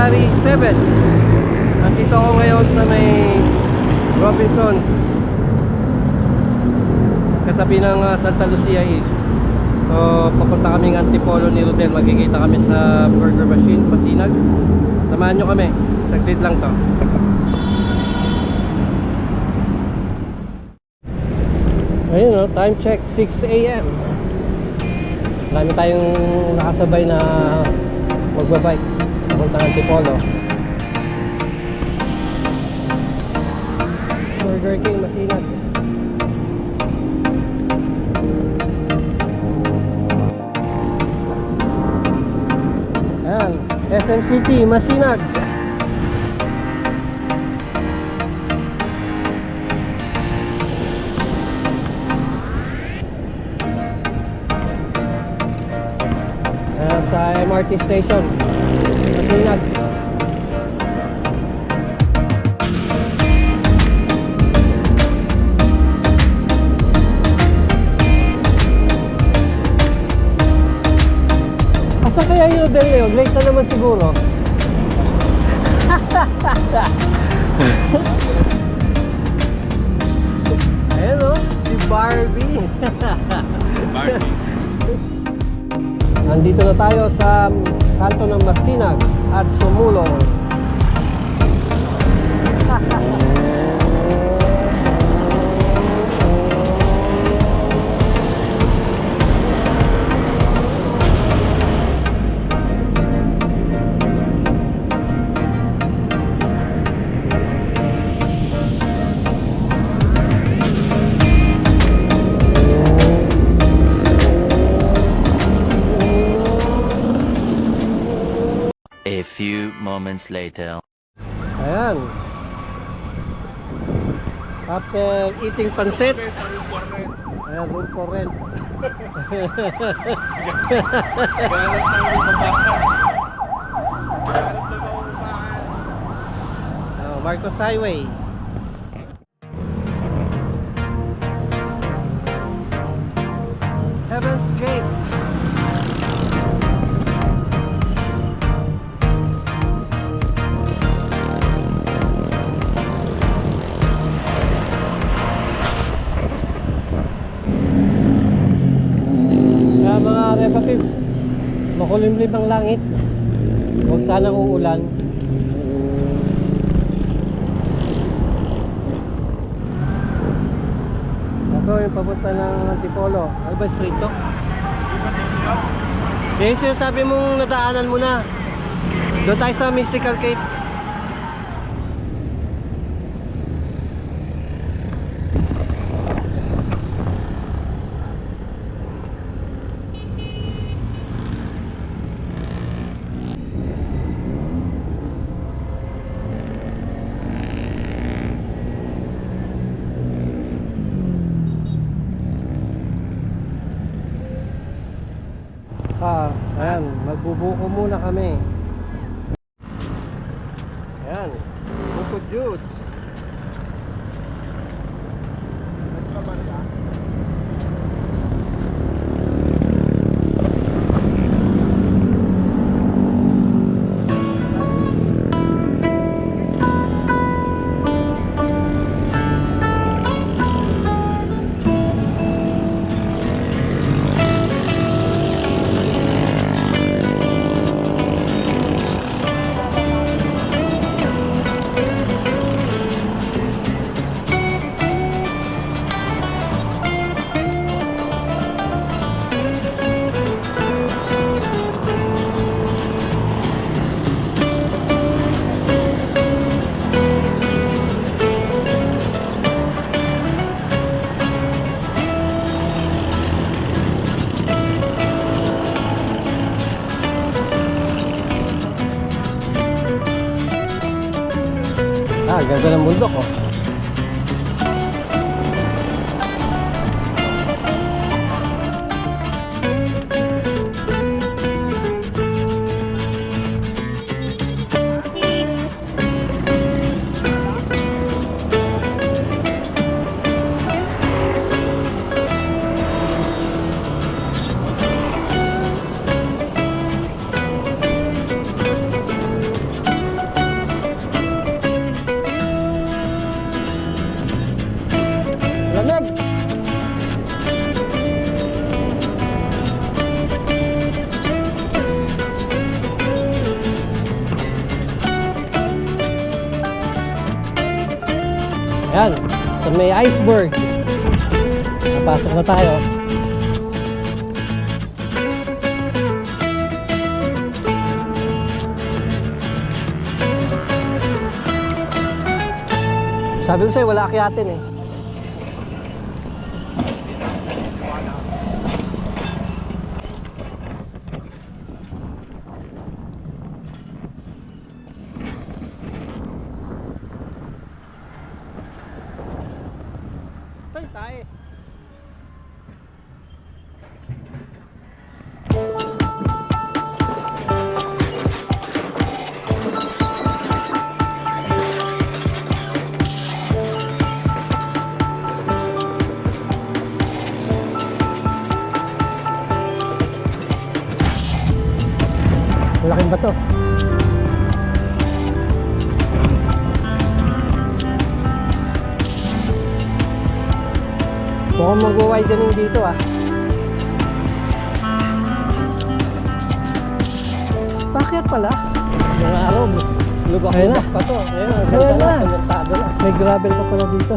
February 7. Nandito ako ngayon sa may Robinsons, katabi ng Santa Lucia East. So papunta kaming Antipolo ni Rodel. Magkikita kami sa burger machine, Masinag. Samahan nyo kami, saglit lang to. Ayun o, time check 6 AM. Marami tayong nakasabay na magbabike papuntang Antipolo. Burger King, Masinag. Ayan, SM City, Masinag. Sa MRT station, Masinag. Asa kaya yung Rodel na yun? Late na naman siguro. Ayan o, si Barbie. Barbie. Nandito na tayo sa kanto ng Masinag at Sumulong. A few moments later. Ayan. After eating pansit, ayan, room for rent. Marcos Highway. Heaven's Gate. Mga Repa Pips, makulimlim ang langit. Huwag sanang uulan. Ako yung papunta ng Antipolo. Ano ba street to? Yung sinasabi mong nadaanan mo na. Doon tayo sa Mystical Cape. Ayan, magbubuko muna kami. Ayan, buko juice. Ganda ng bundok oh. Yan, sa may iceberg. Napasok na tayo. Sabi ko sa'yo, wala akyatin eh. Ay, tayo. Malaking bato. Mukhang mag-widening dito ah. Bakit pala? Yung araw, lubak-lubak pa to. Ayun na, sementado na. May gravel pa pala dito.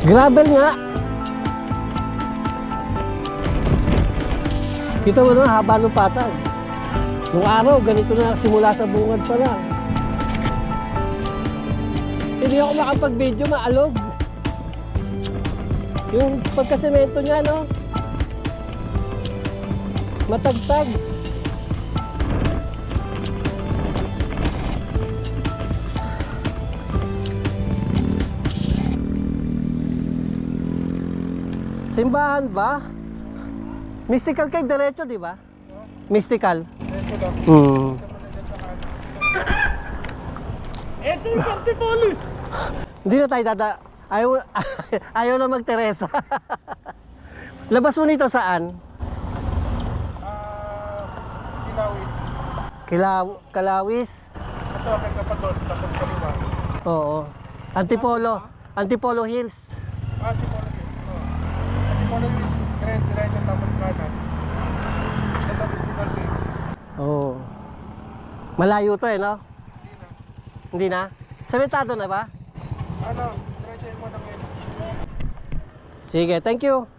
Gravel nga. Kita mo na, haba ng patag. Nung araw, ganito na simula sa bungad pa lang. Hindi ako makapag-video, maalog. Yung pagkasemento niya, no? Matagtag. Simbahan ba? Mystical Cave diretso, di ba? Mystical. Ito yung Antipolo. Hindi na tayo ayaw na mag-Teresa. Labas mo nito saan? Kilawin. Kalawis. Kasi akin ka pa doon, tapos kaliwa. Oo. Antipolo Hills. Antipolo Hills. Antipolo Hills, diretso tapos kanan. Tapos kasi. Oo. Malayo to eh, no? Hindi na. Sementado na ba? Diretso mo na ngayon. Sige, thank you.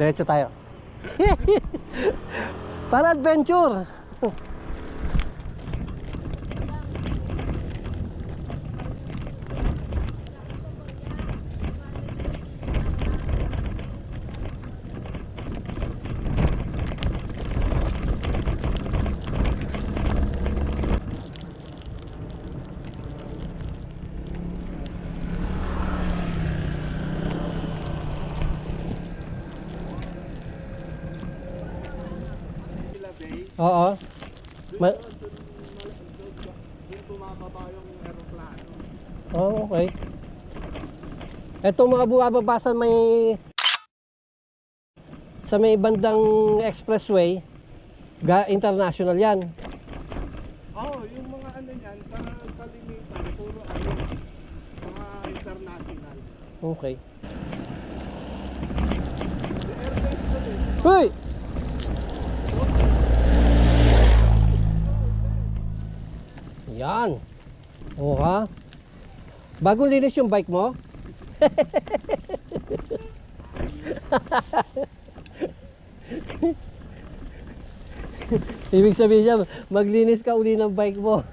Diretso tayo. Para adventure. Oo. Doon tumababa yung aeroplano. Oh, okay. Etong mga bumababa sa may bandang expressway, international yan. Yung mga ano niyan, kalimitan, puro mga international. Okay. The airplanes doon eh. Hoy! Yan. Oo ha. Bagong linis yung bike mo? Ibig sabihin niya, maglinis ka uli ng bike mo.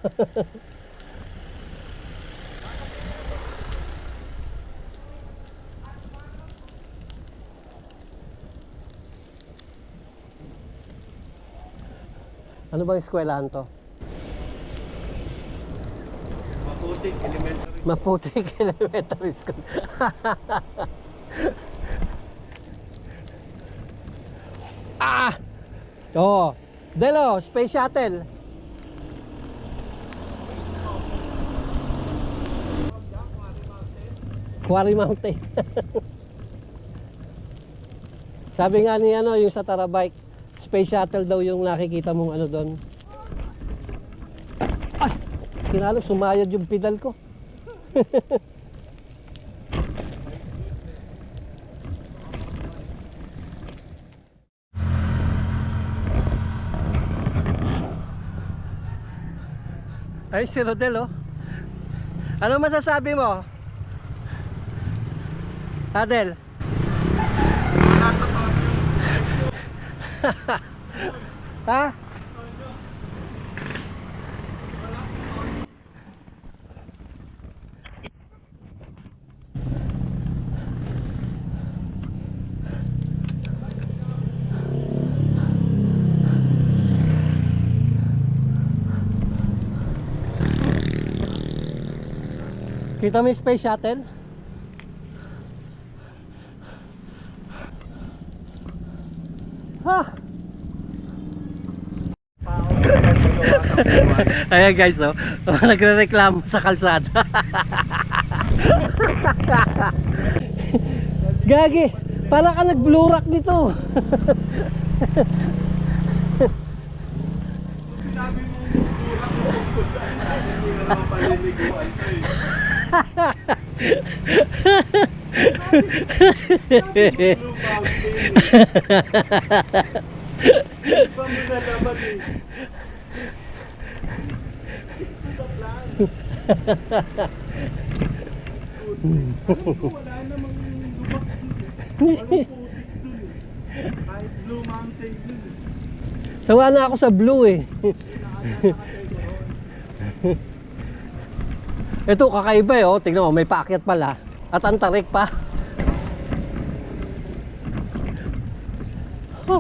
Ano bang eskwelahan to? Maputik, elementary. Maputik Elementary School. Ah! Oo. Delo, Space Shuttle. Quarry Mountain. Sabi nga ni ano, yung sa Tarabike, Space Shuttle daw yung nakikita mong ano doon. Ay! Kinalo, sumayad yung pedal ko. Ay, si Rodel, oh. Ano masasabi mo? Adel? Ha? Kita mo yung Space Shuttle? Ha! Ayan guys, oh. Nagre-reklamo sa kalsada. Gagi, para ka nag-blue rock dito. Sinabi mo, burak mo kung saan hindi naman paliliguan ko eh. Blue Mountain. Iba mo na naman eh. Ito na plan. Alam ko wala namang lubak dun eh. Walang putik dun eh. Kahit Blue Mountain dun eh. Sawa na ako sa blue eh. Ito kakaiba eh, oh. Tingnan mo, may paakyat pala. At ang tarik pa. Oh.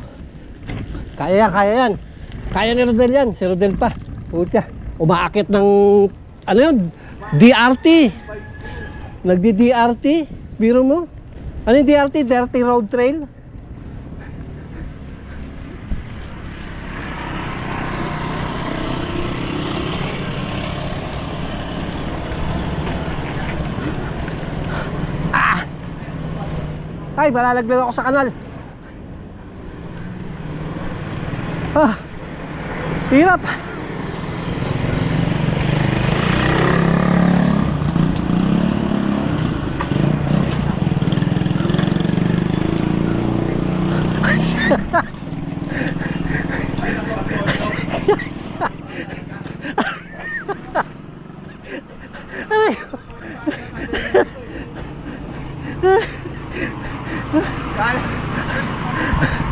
Kaya yan, kaya yan. Kaya ni Rodel yan, si Rodel pa. Putya, umaakit ng, ano yun? DRT. Nagdi-DRT. Biro mo? Ano yung DRT? Dirty Road Trail? Ay, malalaglag ako sa kanal. Ah, hirap. Aray.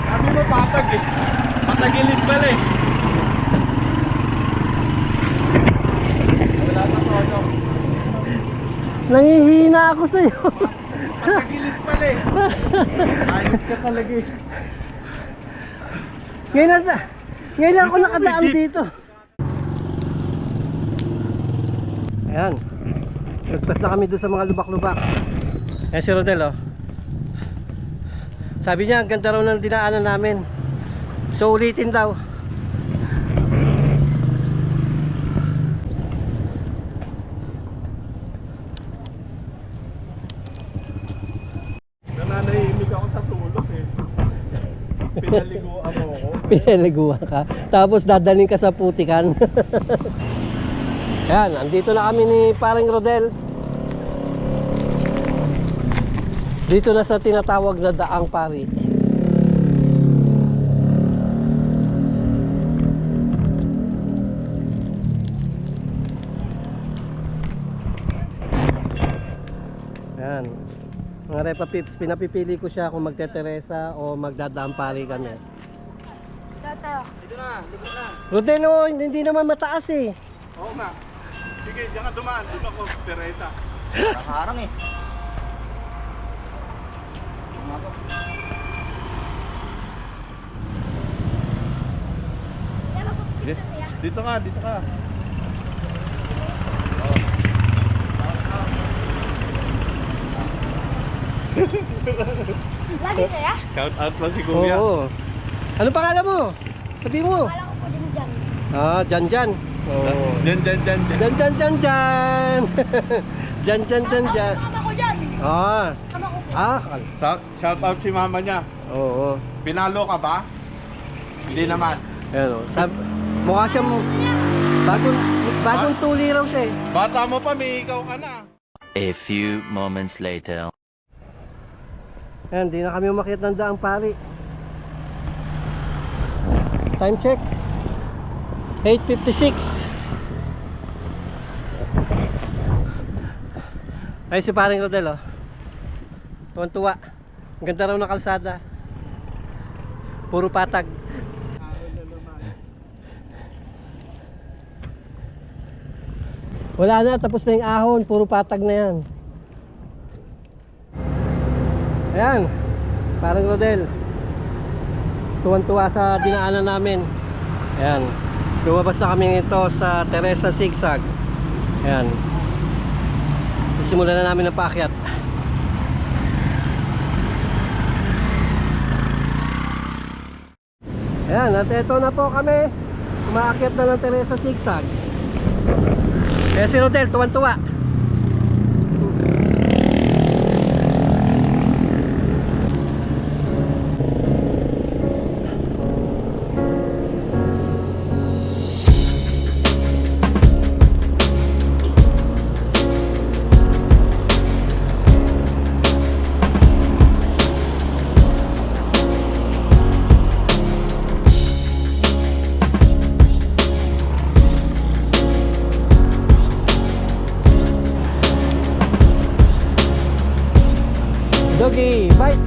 Sabi mo patag eh. Patagilid pala eh. Wala pa todo. Nangihina ako sa'yo. Patagilid pala eh. Ayos ka talaga eh. Ngayon lang ako nakadaan dito. Ayan. Nagpas na kami doon sa mga lubak-lubak. Ayan si Rodel, oh. Sabi niya, ang ganda raw ng dinaanan namin. So ulitin daw. Nananahimik ako sa tulog eh. Pinaliguan mo ako. Pinaliguan ka. Tapos dadaling ka sa putikan. Ayan, andito na kami ni Paring Rodel. Dito na sa tinatawag na Daang Pari. Ayan. Mga Repa Pips, pinapipili ko siya kung magte-Teresa o magdadaang pari kami. Tata. Dito na, dito na. Rodel, oh, hindi naman mataas eh. Oo nga. Sige, diyan ka dumaan. Doon ako, Teresa. Nakaharang eh. Sige. Dito ka, dito ka. Lagi saya? Shout out pa si Kuya. Oo. Ano pangalan mo? Sabi mo. Kala ko po din dyan. Ah, Jan. Oo. Jan. Jan. Jan. Mama ko dyan. Ah. Mama ko po. Shout out si mama niya. Oo. Pinalo ka ba? Hindi naman. Ayan o. Mukha siyang bagong tuli raw siya eh. Bata mo pa, may ikaw ka na. A few moments later. Ayan, di na kami umakyat ng daang pari. Time check 8:56. Ay si paring Rodel oh. Tuwan-tuwa. Ang ganda raw ng kalsada. Puro patag. Wala na, tapos na yung ahon. Puro patag na yan. Ayan, parang Rodel. Tuwan-tuwa sa dinaanan namin. Ayan, lumabas na kami ito sa Teresa Zigzag. Ayan, simulan na namin ang paakyat. Ayan, at ito na po kami. Umaakyat na ng Teresa Zigzag. Kaya si Rodel, tuwan-tuwa. Doggy, bite!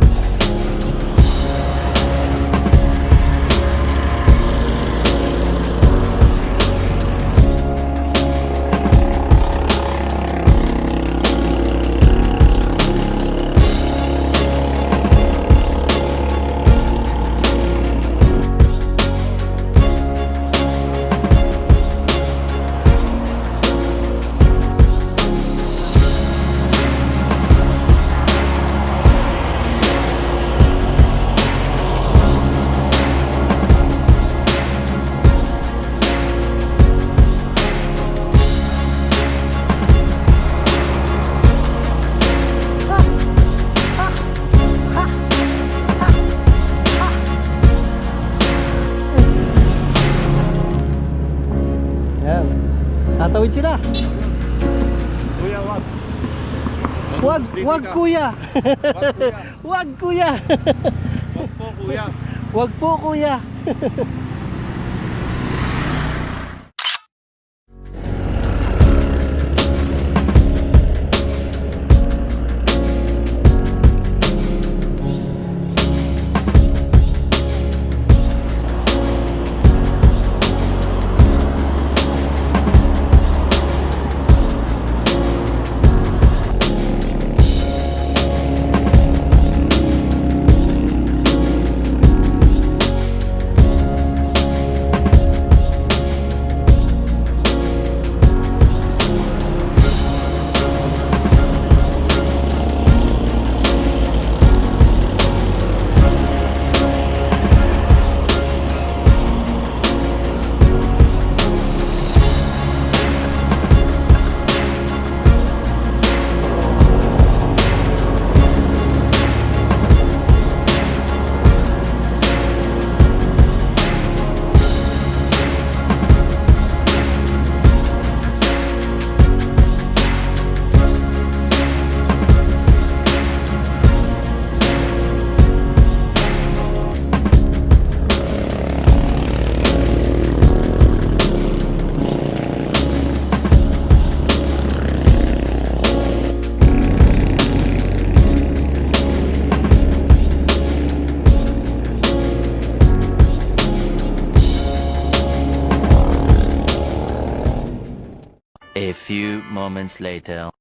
Ayan, tatawid sila. Kuya, wag. Wag kuya. Wag, kuya. Wag kuya. Wag po, kuya. Wag po kuya. A few moments later.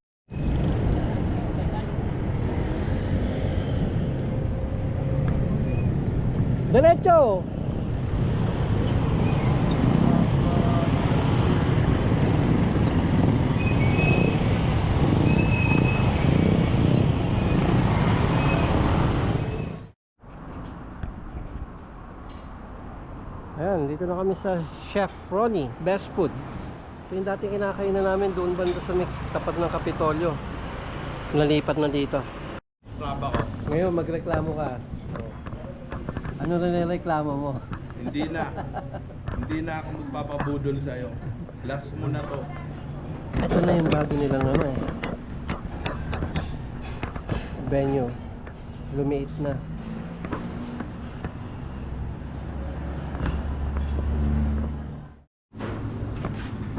Diretso. Dito na kami sa Chef Ronnie, Best Food. Ito yung dating kinakainan namin doon banda sa may tapat ng Kapitolyo. Nalipat na dito. Straba ko. Ngayon, magreklamo ka. Ano rin reklamo mo? Hindi na. Hindi na ako magpapabudol sa'yo. Last mo na to. Ito na yung bago nilang ano. Venue. Lumiit na.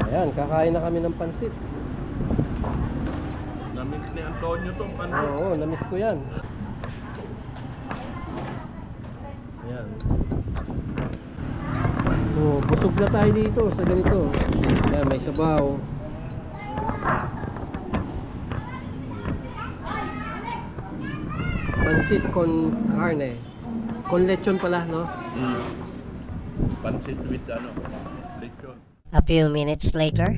Ayan, kakain na kami ng pansit. Namiss ni Antonio tong pansit. Oo, namiss ko yan. Ayan. Oh, busog na tayo dito sa ganito. Ayan, may sabaw. Pansit con carne. Con lechon pala, no? Pansit with ano, lechon. A few minutes later.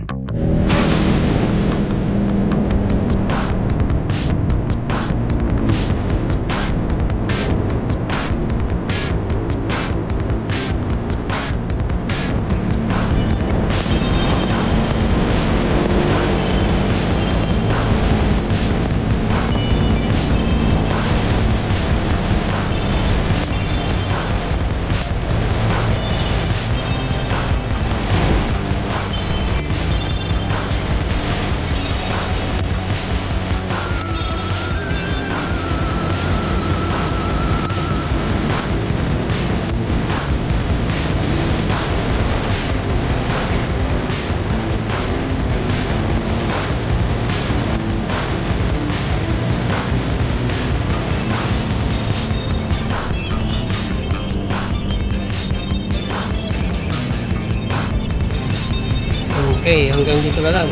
Okay, hanggang dito na lang.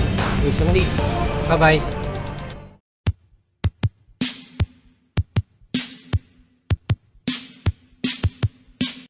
Isang di. Bye-bye.